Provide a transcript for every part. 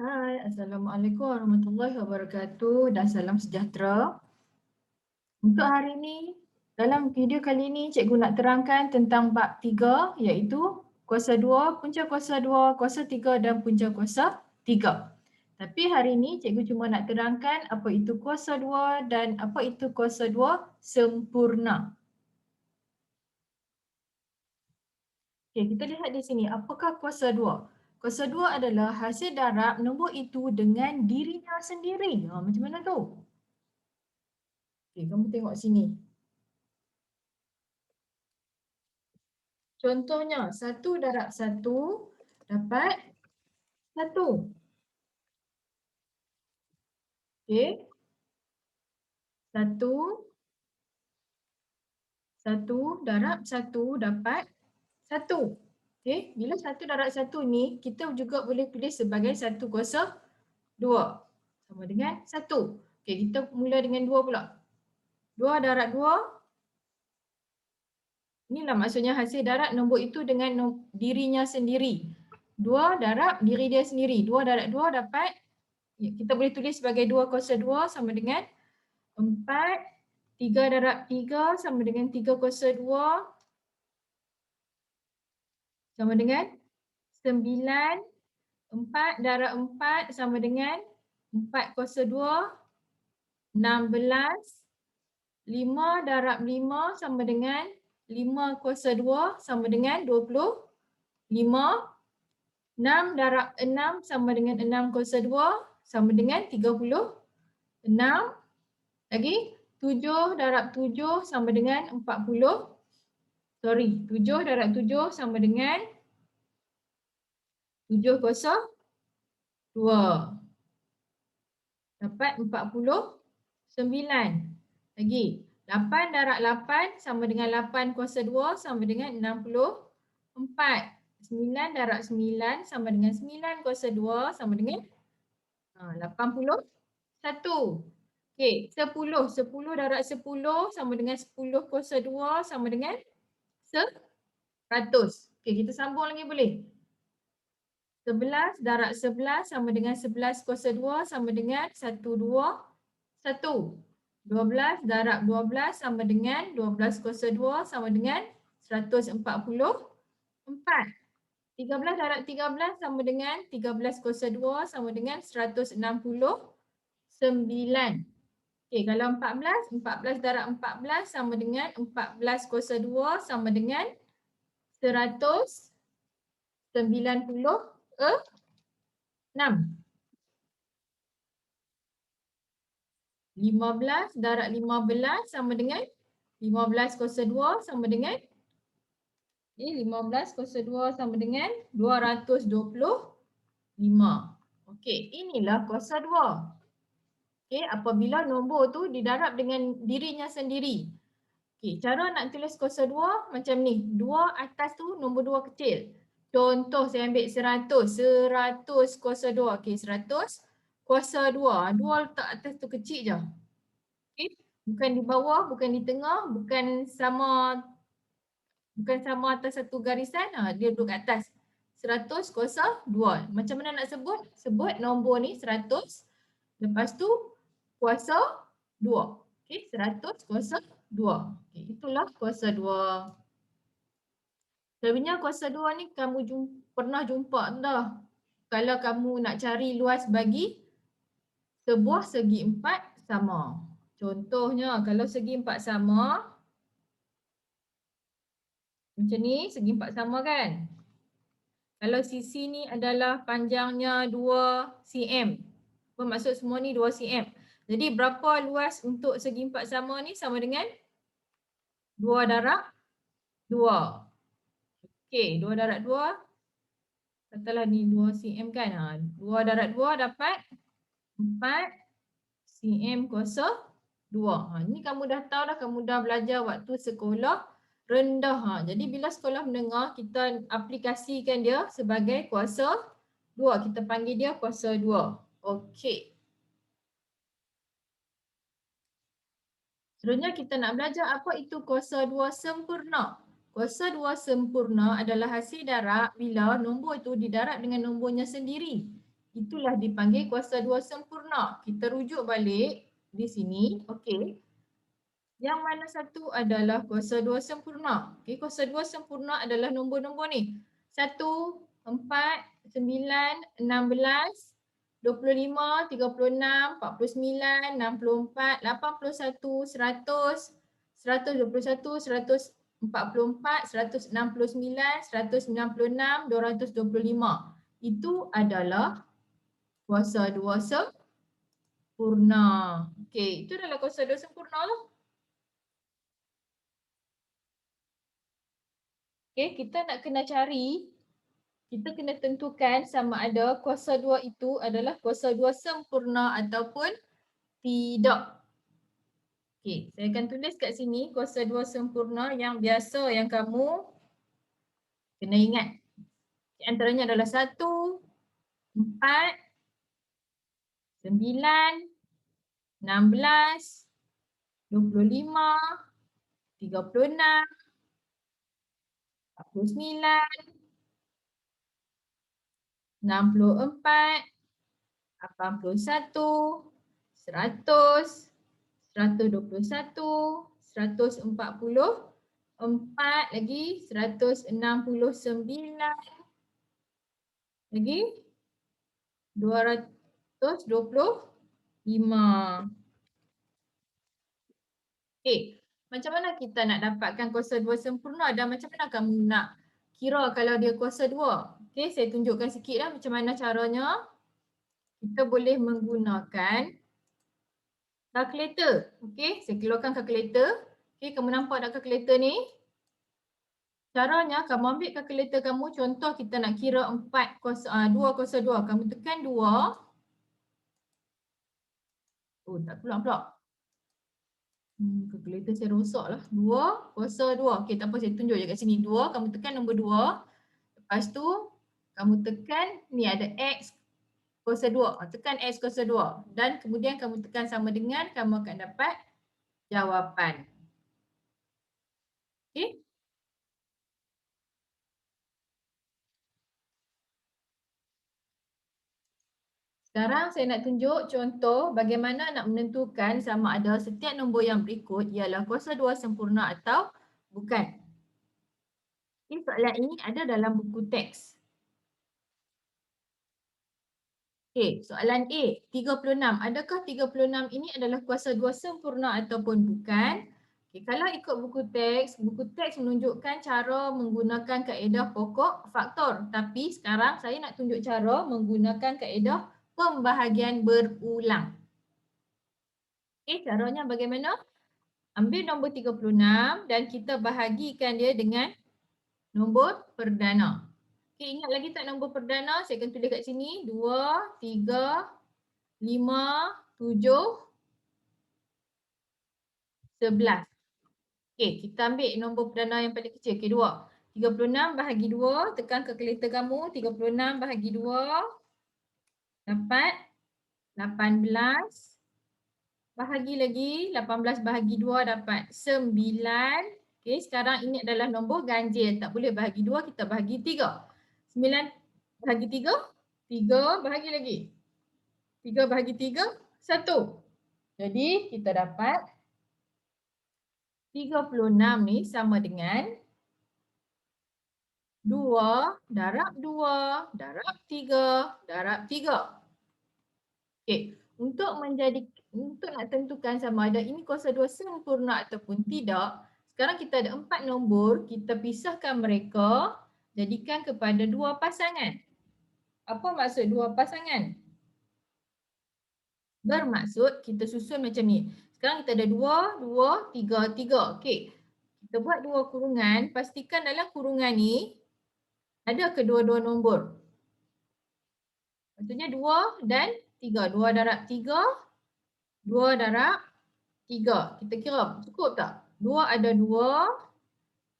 Hai, Assalamualaikum warahmatullahi wabarakatuh dan salam sejahtera. Untuk hari ini, dalam video kali ini cikgu nak terangkan tentang bab 3 iaitu kuasa 2, punca kuasa 2, kuasa 3 dan punca kuasa 3. Tapi hari ini cikgu cuma nak terangkan apa itu kuasa 2 dan apa itu kuasa 2 sempurna. Okey, kita lihat di sini apakah kuasa 2. Kuasa 2 adalah hasil darab nombor itu dengan dirinya sendiri. Macam mana tu? Okey, kamu tengok sini. Contohnya, 1 darab 1 dapat 1. Okey. 1 darab 1 dapat 1. Okey, bila 1 darab 1 ni kita juga boleh tulis sebagai 1 kuasa 2 sama dengan 1. Okey, kita mula dengan 2 pula. 2 darab 2, inilah maksudnya hasil darab nombor itu dengan dirinya sendiri. 2 darab diri dia sendiri. 2 darab 2 dapat, kita boleh tulis sebagai 2 kuasa 2 sama dengan 4, 3 darab 3 sama dengan 3 kuasa 2 sama dengan 9, 4 darab 4 sama dengan 4 kuasa 2, 16, 5 darab 5 sama dengan 5 kuasa 2 sama dengan 25, 6 darab 6 sama dengan 6 kuasa 2 sama dengan 36, lagi 7 darab 7 sama dengan 7 darab 7 sama dengan 7 kuasa 2. Dapat 49. Lagi 8 darab 8 sama dengan 8 kuasa 2 sama dengan 64. 9 darab 9 sama dengan 9 kuasa 2 sama dengan 81. Okey, 10. 10 darab 10 sama dengan 10 kuasa 2 sama dengan 100. Okey, kita sambung lagi boleh. 11 darab 11 sama dengan 11 kuasa 2 sama dengan 121. 12 darab 12 sama dengan 12 kuasa 2 sama dengan 144. 13 darab 13 sama dengan 13 kuasa 2 sama dengan 169. Okey, kalau 14 darab 14 sama dengan 14 kuasa 2 sama dengan 196. 15 darab 15 sama dengan 15 kuasa 2 sama dengan 15 kuasa 2 sama dengan 225. Okey, inilah kuasa 2. Okey, apabila nombor tu didarab dengan dirinya sendiri. Okey, cara nak tulis kuasa 2 macam ni. 2 atas tu nombor 2 kecil. Contoh saya ambil 100. 100 kuasa 2. Okey, 100 kuasa 2. 2 letak atas tu kecil je. Okey, bukan di bawah, bukan di tengah, bukan sama atas satu garisan. Dia duduk kat atas. 100 kuasa 2. Macam mana nak sebut? Sebut nombor ni 100. Lepas tu kuasa 2. Okey, 100 kuasa 2. Okey, itulah kuasa 2. Sebenarnya kuasa 2 ni kamu pernah jumpa dah. Kalau kamu nak cari luas bagi sebuah segi empat sama. Contohnya kalau segi empat sama, macam ni segi empat sama kan? Kalau sisi ni adalah panjangnya 2 cm. Bermaksud semua ni 2 cm. Jadi berapa luas untuk segi empat sama ni? Sama dengan 2 darab 2. Okey, 2 darab 2. Katalah ni 2 cm kan? 2 darab 2 dapat 4 cm kuasa 2. Ni kamu dah tahu dah, kamu dah belajar waktu sekolah rendah. Jadi bila sekolah menengah kita aplikasikan dia sebagai kuasa 2. Kita panggil dia kuasa 2. Okey. Seterusnya kita nak belajar apa itu kuasa 2 sempurna. Kuasa 2 sempurna adalah hasil darab bila nombor itu didarab dengan nombornya sendiri. itulah dipanggil kuasa 2 sempurna. Kita rujuk balik di sini. Okey. Yang mana satu adalah kuasa 2 sempurna. Okey, kuasa 2 sempurna adalah nombor-nombor ni. 1, 4, 9, 16, 25, 36, 49, 64, 81, 100, 121, 144, 169, 196, 225. Itu adalah kuasa 2 sempurna. Okey, itu adalah kuasa 2 sempurna lah. Okay, kita nak kena cari, kita kena tentukan sama ada kuasa 2 itu adalah kuasa 2 sempurna ataupun tidak. Okay, saya akan tulis kat sini kuasa 2 sempurna yang biasa yang kamu kena ingat. Di antaranya adalah 1, 4, 9, 16, 25, 36, 49, 64, 81, 100, 121, 144 lagi, 169 lagi, 225. Okay, macam mana kita nak dapatkan kuasa 2 sempurna dan macam mana kamu nak kira kalau dia kuasa 2? Okay, saya tunjukkan sikit lah macam mana caranya. Kita boleh menggunakan kalkulator. Okay, saya keluarkan kalkulator. Okay, kamu nampak tak kalkulator ni? Caranya kamu ambil kalkulator kamu, contoh kita nak kira 4 kuasa 2 kuasa 2. Kamu tekan 2. Oh, tak keluar pula. Kalkulator saya rosak lah. 2 kuasa 2. Okey, tak apa, saya tunjuk je kat sini. 2, kamu tekan nombor 2. Lepas tu kamu tekan ni ada X kuasa 2. Tekan X kuasa 2. Dan kemudian kamu tekan sama dengan, kamu akan dapat jawapan. Okey. Sekarang saya nak tunjuk contoh bagaimana nak menentukan sama ada setiap nombor yang berikut ialah kuasa 2 sempurna atau bukan. Okay, soalan ini ada dalam buku teks. Okay, soalan A, 36. Adakah 36 ini adalah kuasa 2 sempurna ataupun bukan? Okay, kalau ikut buku teks menunjukkan cara menggunakan kaedah pokok faktor. Tapi sekarang saya nak tunjuk cara menggunakan kaedah pembahagian berulang. Okay, caranya bagaimana? Ambil nombor 36 dan kita bahagikan dia dengan nombor perdana. Okay, ingat lagi tak nombor perdana? Saya akan tulis kat sini. 2, 3, 5, 7, 11. Okay, kita ambil nombor perdana yang paling kecil. Okay, 2. 36 bahagi 2, tekan kalkulator kamu. 36 bahagi 2, dapat 18. Bahagi lagi, 18 bahagi 2 dapat 9. Okay, sekarang ini adalah nombor ganjil. Tak boleh bahagi 2, kita bahagi 3. 9 bahagi 3, 3 bahagi lagi. 3 bahagi 3, 1. Jadi kita dapat 36 ni sama dengan 2 darab 2 darab 3 darab 3. Okey, untuk nak tentukan sama ada ini kuasa 2 sempurna ataupun tidak, sekarang kita ada 4 nombor, kita pisahkan mereka jadikan kepada 2 pasangan. Apa maksud 2 pasangan? Bermaksud kita susun macam ni. Sekarang kita ada 2, 2, 3, 3. Okey. Kita buat 2 kurungan. Pastikan dalam kurungan ni ada kedua-dua nombor. Maksudnya 2 dan 3. 2 darab 3, 2 darab 3. Kita kira cukup tak? 2 ada 2,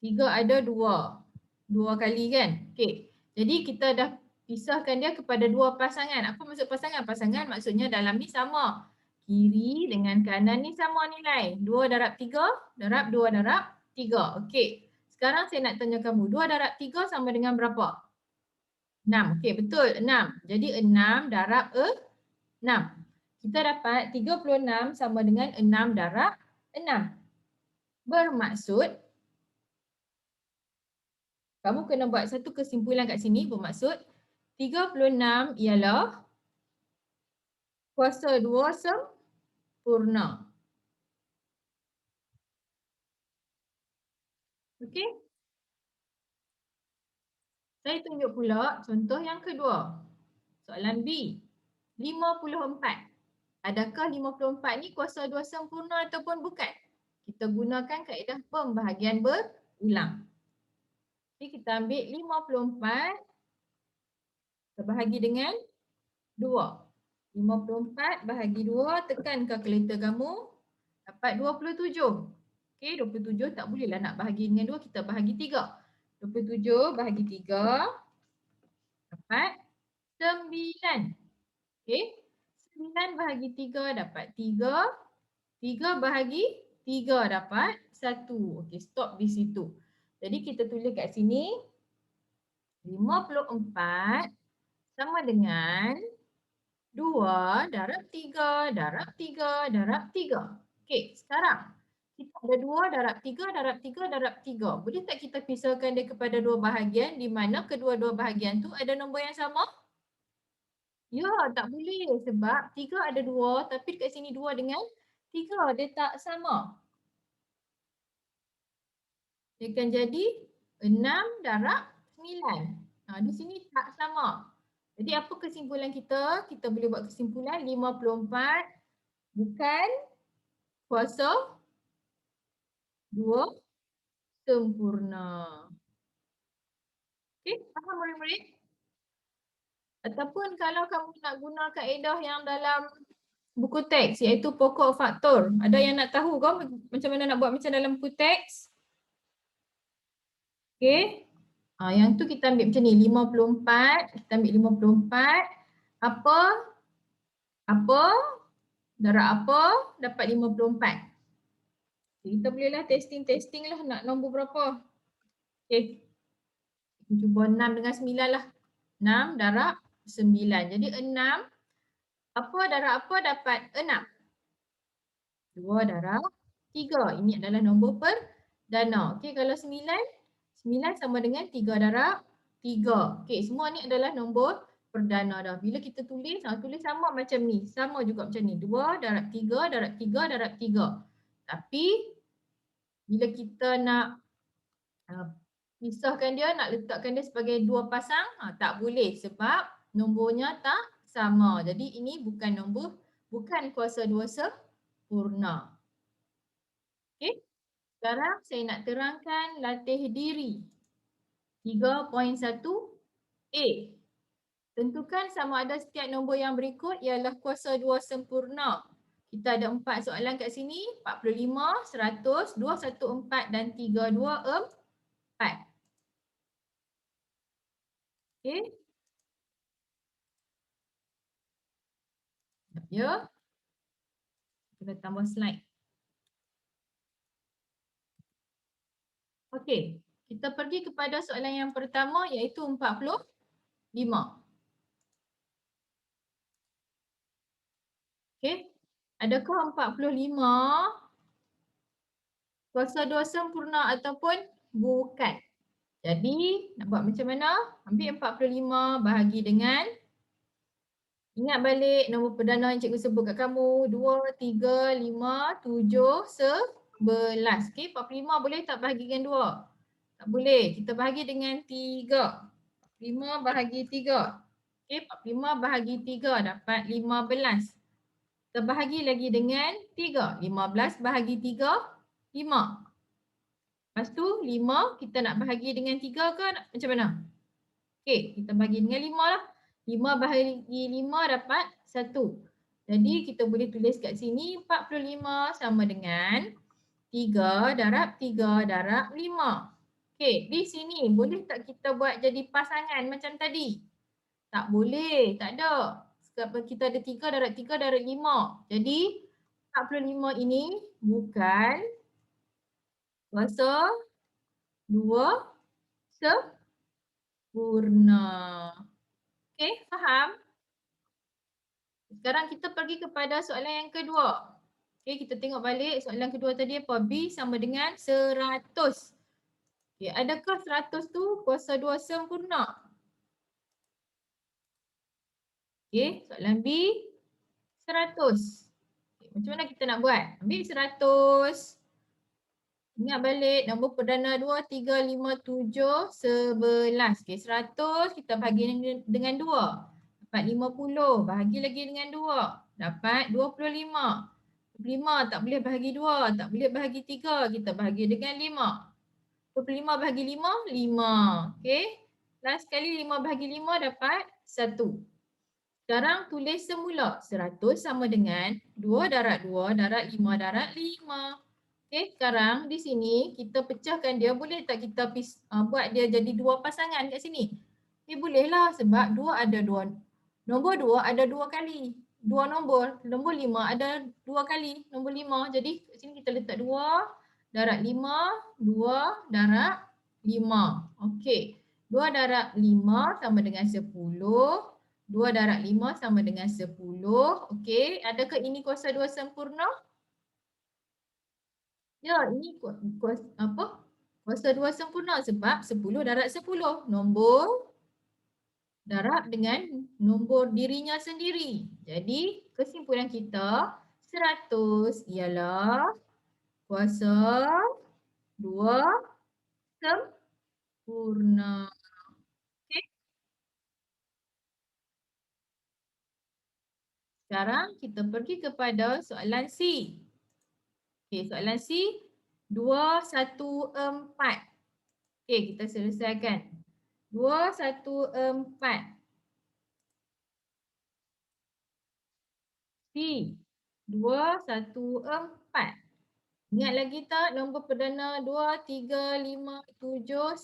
3 ada 2. 2 kali kan? Okey. Jadi kita dah pisahkan dia kepada 2 pasangan. Apa maksud pasangan? Pasangan maksudnya dalam ni sama. Kiri dengan kanan ni sama nilai. 2 darab 3 darab 2 darab 3. Okey. Sekarang saya nak tanya kamu. 2 darab 3 sama dengan berapa? 6. Okey, betul 6. Jadi 6 darab 6. Kita dapat 36 sama dengan 6 darab 6. Bermaksud kamu kena buat satu kesimpulan kat sini, bermaksud 36 ialah kuasa 2 sempurna. Okey? Saya tunjuk pula contoh yang kedua. Soalan B. 54. Adakah 54 ni kuasa 2 sempurna ataupun bukan? Kita gunakan kaedah pembahagian berulang. Jadi kita ambil 54 terbahagi dengan 2. 54 bahagi 2, tekan kalkulator kamu, dapat 27. Okey, 27 tak bolehlah nak bahagi dengan 2, kita bahagi 3. 27 bahagi 3 dapat 9. Okey, 9 bahagi 3 dapat 3. 3 bahagi 3 dapat 1. Okey, stop di situ. Jadi kita tulis kat sini 54 sama dengan 2 darab 3 darab 3 darab 3. Okey, sekarang kita ada 2 darab 3 darab 3 darab 3. Boleh tak kita pisahkan dia kepada dua bahagian di mana kedua-dua bahagian tu ada nombor yang sama? Ya, tak boleh sebab 3 ada 2 tapi kat sini 2 dengan 3 dia tak sama. Dia akan jadi 6 darab 9. Di sini tak sama. Jadi apa kesimpulan kita? Kita boleh buat kesimpulan 54 bukan kuasa 2 sempurna. Okey, faham murid-murid? Ataupun kalau kamu nak guna kaedah yang dalam buku teks iaitu pokok faktor. Ada yang nak tahu ke macam mana nak buat macam dalam buku teks? Okey. Yang tu kita ambil macam ni 54, kita ambil 54. Apa darab apa dapat 54. Kita bolehlah testing lah nak nombor berapa. Okey. Cuba 6 dengan 9 lah. 6 darab 9. Jadi 6 apa darab apa dapat 6. 2 darab 3. Ini adalah nombor perdana. Okey, kalau 9, 9 sama dengan 3 darab 3. Okey, semua ni adalah nombor perdana dah. Bila kita tulis, tulis sama macam ni. Sama juga macam ni. 2 darab 3 darab 3 darab 3. Tapi bila kita nak pisahkan dia, nak letakkan dia sebagai dua pasang, tak boleh sebab nombornya tak sama. Jadi ini bukan nombor, bukan kuasa 2 sempurna. Okey. Sekarang saya nak terangkan latih diri 3.1a. Tentukan sama ada setiap nombor yang berikut ialah kuasa 2 sempurna. Kita ada 4 soalan kat sini, 45, 100, 214 dan 324. Okey. Ya. Kita tambah slide. Okey. Kita pergi kepada soalan yang pertama iaitu 45. Okey. Adakah 45 kuasa 2 sempurna ataupun bukan? Jadi nak buat macam mana? Ambil 45 bahagi dengan, ingat balik nombor perdana yang cikgu sebut kat kamu, 2, 3, 5, 7, 11. Okey, 45 boleh tak bahagi dengan 2? Tak boleh. Kita bahagi dengan 3. 5 bahagi 3. Okey, 45 bahagi 3 dapat 15. Kita bahagi lagi dengan 3. 15 bahagi 3, 5. Lepas tu 5 kita nak bahagi dengan 3 ke macam mana? Okey, kita bahagi dengan 5 lah. 5 bahagi 5 dapat 1. Jadi kita boleh tulis kat sini 45 sama dengan 3 darab 3 darab 5. Okey, di sini boleh tak kita buat jadi pasangan macam tadi? Tak boleh, tak ada. Sebab kita ada 3 darab 3 darab 5. Jadi 45 ini bukan kuasa 2 sempurna. Okey, faham? Sekarang kita pergi kepada soalan yang kedua. Okey, kita tengok balik soalan kedua tadi apa? B sama dengan 100. Okey, adakah 100 tu kuasa 2 sempurna? Okey, soalan B 100. Okay, macam mana kita nak buat? Ambil 100. Ingat balik nombor perdana 2, 3, 5, 7, 11. Okey, 100 kita bahagi dengan 2. Dapat 50. Bahagi lagi dengan 2. Dapat 25. 25 tak boleh bahagi 2, tak boleh bahagi 3. Kita bahagi dengan 5. 25 bahagi 5, 5. Okey. Last sekali 5 bahagi 5 dapat 1. Sekarang tulis semula 100 sama dengan 2 darab 2 darab 5 darab 5. Okey, sekarang di sini kita pecahkan dia. Boleh tak kita buat dia jadi dua pasangan kat sini? Bolehlah sebab 2 ada 2. Nombor 2 ada 2 kali. 2 nombor. Nombor 5 ada 2 kali. Nombor 5. Jadi kat sini kita letak 2 darab 5, 2 darab 5. Okey. 2 darab 5 sama dengan 10. 2 darab 5 sama dengan 10. Okey, adakah ini kuasa 2 sempurna? Ya, ini kuasa 2 sempurna sebab 10 darab 10. Nombor darab dengan nombor dirinya sendiri. Jadi, kesimpulan kita 100 ialah kuasa 2 sempurna. Okey, sekarang kita pergi kepada soalan C. Okey, soalan C 214. Okey, kita selesaikan. 214. C 214. Ingat lagi tak nombor perdana 2, 3, 5, 7,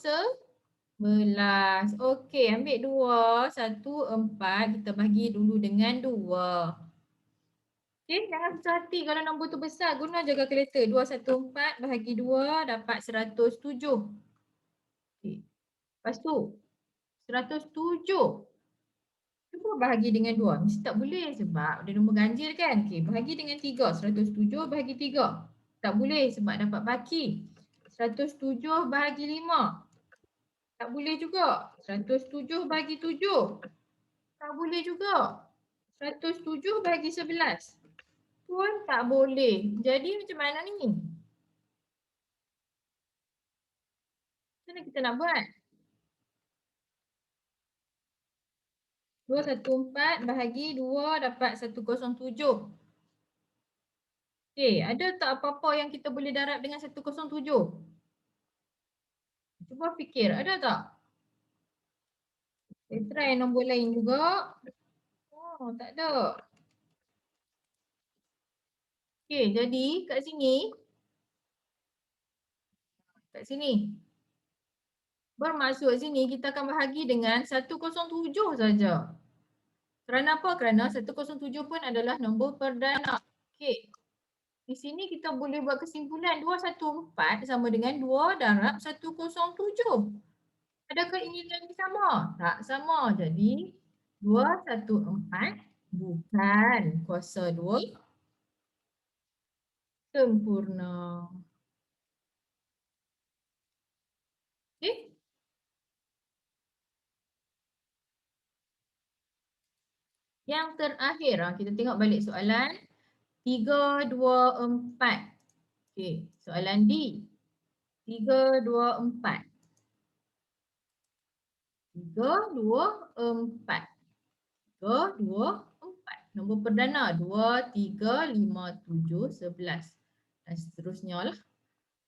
11. Okey, ambil 214 kita bagi dulu dengan 2. Okey, jangan susah hati kalau nombor tu besar. Guna je kalkulator. 214 bahagi 2 dapat 107. Okey. Lepas tu 107. Cuba bahagi dengan 2. Mesti tak boleh sebab dia nombor ganjil kan. Okey, bahagi dengan 3. 107 bahagi 3. Tak boleh sebab dapat baki. 107 bahagi 5. Tak boleh juga. 107 bahagi 7. Tak boleh juga. 107 bahagi 11. Pun tak boleh. Jadi macam mana ni? Macam mana kita nak buat? 214 bahagi 2 dapat 107. Okey, ada tak apa-apa yang kita boleh darab dengan 107? Cuba fikir, ada tak? Try nombor lain juga. Oh, tak ada. Okey, jadi kat sini. Bermaksud sini kita akan bahagi dengan 107 saja. Kerana apa? Kerana 107 pun adalah nombor perdana. Okey. Di sini kita boleh buat kesimpulan 214 sama dengan 2 darab 107. Adakah ini lagi sama? Tak sama. Jadi 214 bukan kuasa 2 sempurna. Okey. Yang terakhir, kita tengok balik soalan 324. Okey, soalan D. 324. 324. 324. Nombor perdana 2, 3, 5, 7, 11. Dan seterusnya lah.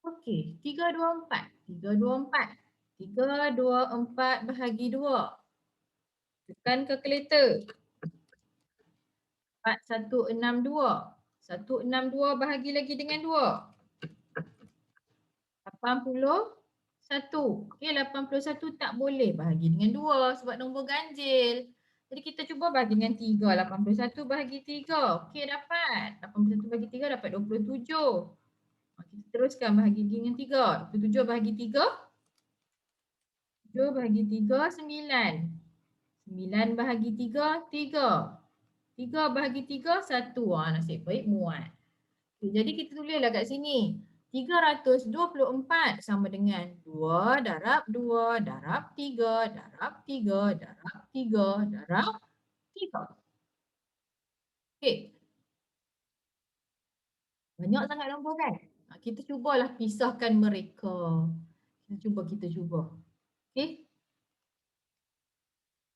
Okey, 324. 324. 324 bahagi 2. Tekan kalkulator. 4162. 162 bahagi lagi dengan 2. 81. Okey, 81 tak boleh bahagi dengan 2 sebab nombor ganjil. Jadi kita cuba bahagi dengan 3. 81 bahagi 3. Okey, dapat. 81 bahagi 3 dapat 27. Kita teruskan bahagi dengan 3. 27 bahagi 3. 7 bahagi 3, 9. 9 bahagi 3, 3. 3 bahagi 3, 1. Nasib baik muat. Okay, jadi kita tulislah kat sini. 324 sama dengan 2 darab 2 darab 3 darab 3 darab 3 darab 3. Okey. Banyak sangat nombor kan? Kita cubalah pisahkan mereka. Kita cuba. Okey.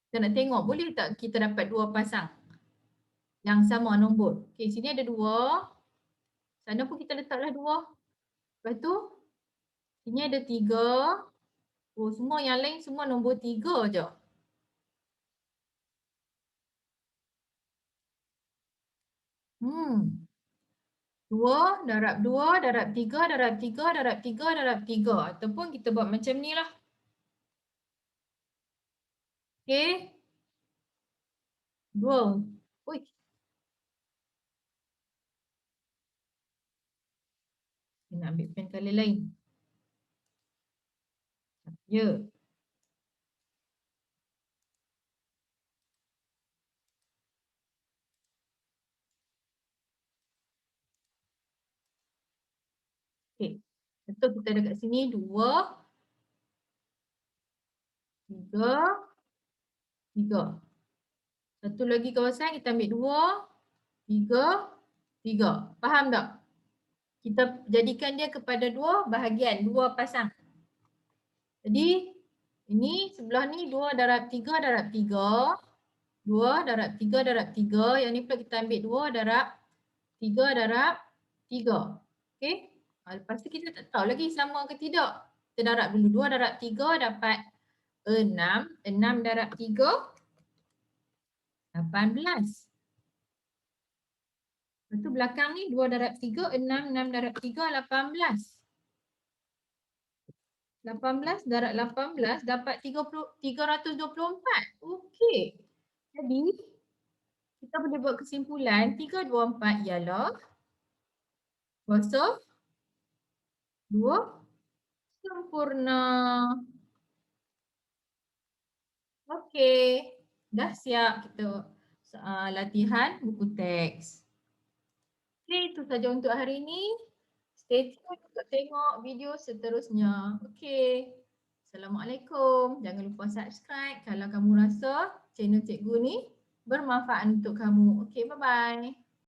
Kita nak tengok boleh tak kita dapat dua pasang yang sama nombor. Okey, sini ada 2. Sana pun kita letaklah 2. Lepas tu sini ada 3. Oh, semua yang lain semua nombor 3 je. Hmm. 2 darab 2 darab 3 darab 3 darab 3 darab 3. Ataupun kita buat macam ni lah. Okey. 2. Ui. Saya nak ambil pen color lain. Ya. Okey. Betul kita ada kat sini 2, 3, 3. Satu lagi kawasan kita ambil 2, 3, 3. Faham tak? Kita jadikan dia kepada 2 bahagian, 2 pasang. Jadi ini sebelah ni 2 darab 3 darab 3. 2 darab 3 darab 3. Yang ni pula kita ambil 2 darab 3 darab 3. Okey. Lepas tu kita tak tahu lagi sama ke tidak. Kita darab dulu. 2 darab 3 dapat 6. 6 darab 3, 18. Lepas tu belakang ni 2 darab 3, 6. 6 darab 3, 18. 18 darab 18 dapat 324. Okey. Jadi kita boleh buat kesimpulan 324 ialah kuasa 2 sempurna. Okey. Dah siap kita latihan buku teks. Okey, itu saja untuk hari ini. Stay tune untuk tengok video seterusnya. Okey. Assalamualaikum. Jangan lupa subscribe kalau kamu rasa channel cikgu ni bermanfaat untuk kamu. Okey, bye-bye.